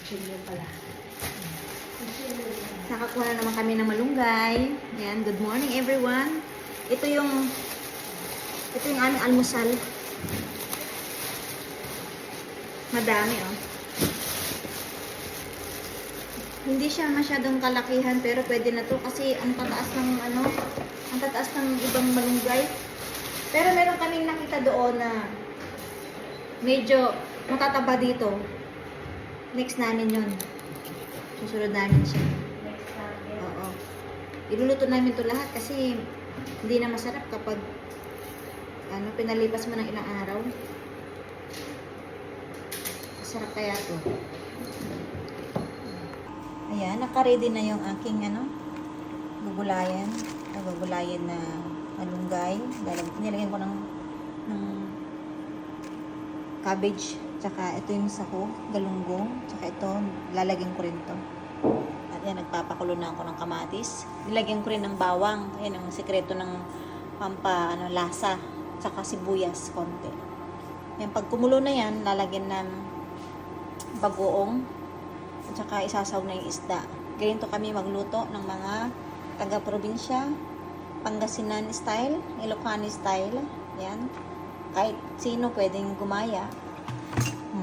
Kutsilyo pala. Nakakuha na naman kami ng malunggay. Yan, good morning everyone. Ito yung aming almusal. Madami oh. Hindi siya masyadong kalakihan pero pwede na to kasi ang tataas ng ibang malunggay. Pero meron kaming nakita doon na medyo matataba dito. Next namin yun. Susunod namin siya. Oo. Iluluto namin to lahat kasi hindi na masarap kapag pinalipas mo ng ilang araw. Masarap kaya to. Ayan, naka-ready na yung aking gugulayan na malunggay. Nilagyan ko ng cabbage, tsaka ito yung sako, galunggong, tsaka ito, lalagyan ko rin to. At yan, nagpapakulo na ako ng kamatis. Nilagyan ko rin ng bawang. Ayan, ang sikreto ng lasa, tsaka sibuyas, konti. Yan, pag kumulo na yan, lalagyan ng bagoong, at saka isasaw na yung isda. Ganito kami magluto ng mga taga-probinsya, Pangasinan style, Ilocano style. Yan. Kahit sino pwedeng gumaya.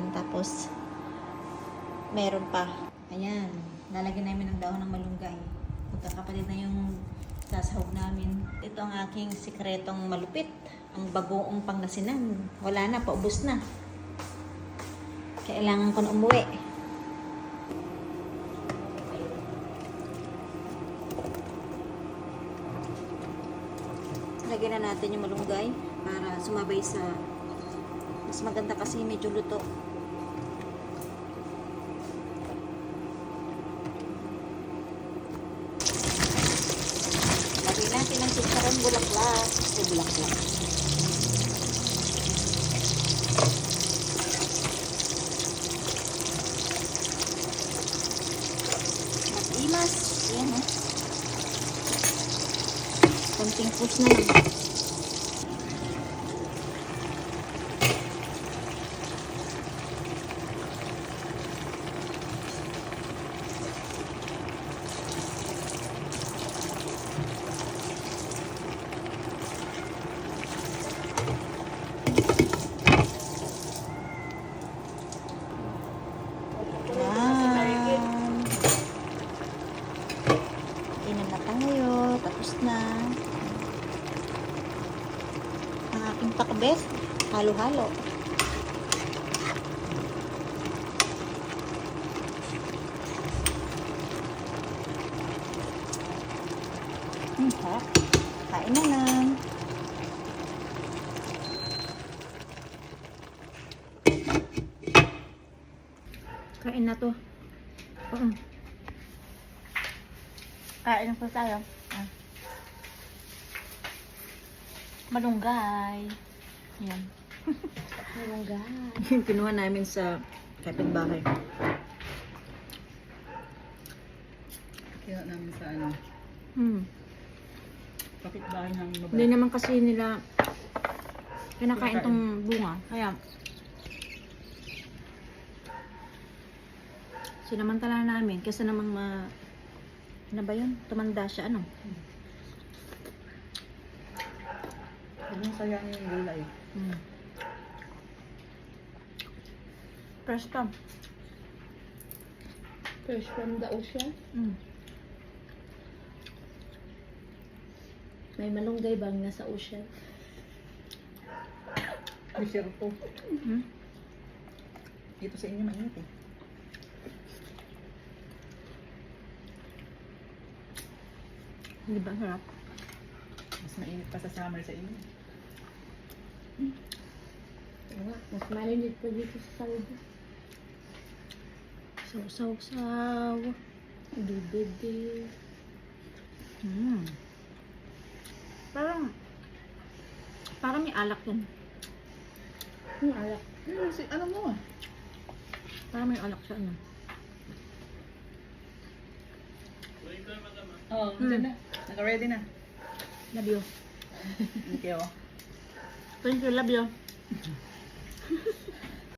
Tapos, meron pa. Ayan. Lalagyan namin ng dahon ng malunggay. Magkakapatid na yung sasahog namin. Ito ang aking sikretong malupit. Ang bagoong Pangasinan. Wala na, paubos na. Kailangan ko na umuwi. Lagyan na natin yung malunggay para sumabay sa mas maganda kasi medyo luto. Lagyan natin ang chicharon bulaklak. Bulaklak. Mag-imas. Yan o. Konting push na lang. Inom na tayo. Tapos na. Ang aking pakbet. Halo-halo. Harap. Kain na lang. Kain na to. Kain na po tayo. Malunggay. Yan. Malunggay. Kinuha namin sa kapitbahay. Kaya namin sa kapitbahay ng babae. Hindi naman kasi nila kinakain tong bunga. Kaya sinamantala namin kasi namang ano ba yun? Tumanda siya, ano? Anong sayang yung gulay? Fresh pa. Fresh from the ocean? May malunggay bang nasa ocean? Desierto. Dito sa inyo mainit eh. Hindi ba sarap? Mas mainit pa sa summer sa inyo. Mas malinit pa dito sa Saudi. Saw. Bibidi. Parang may alak yan. Ang alak. Alam mo ah. Parang may alak siya, ano? Oo, dyan na. Naka-ready na. Love you. Thank you. Thank you, love you.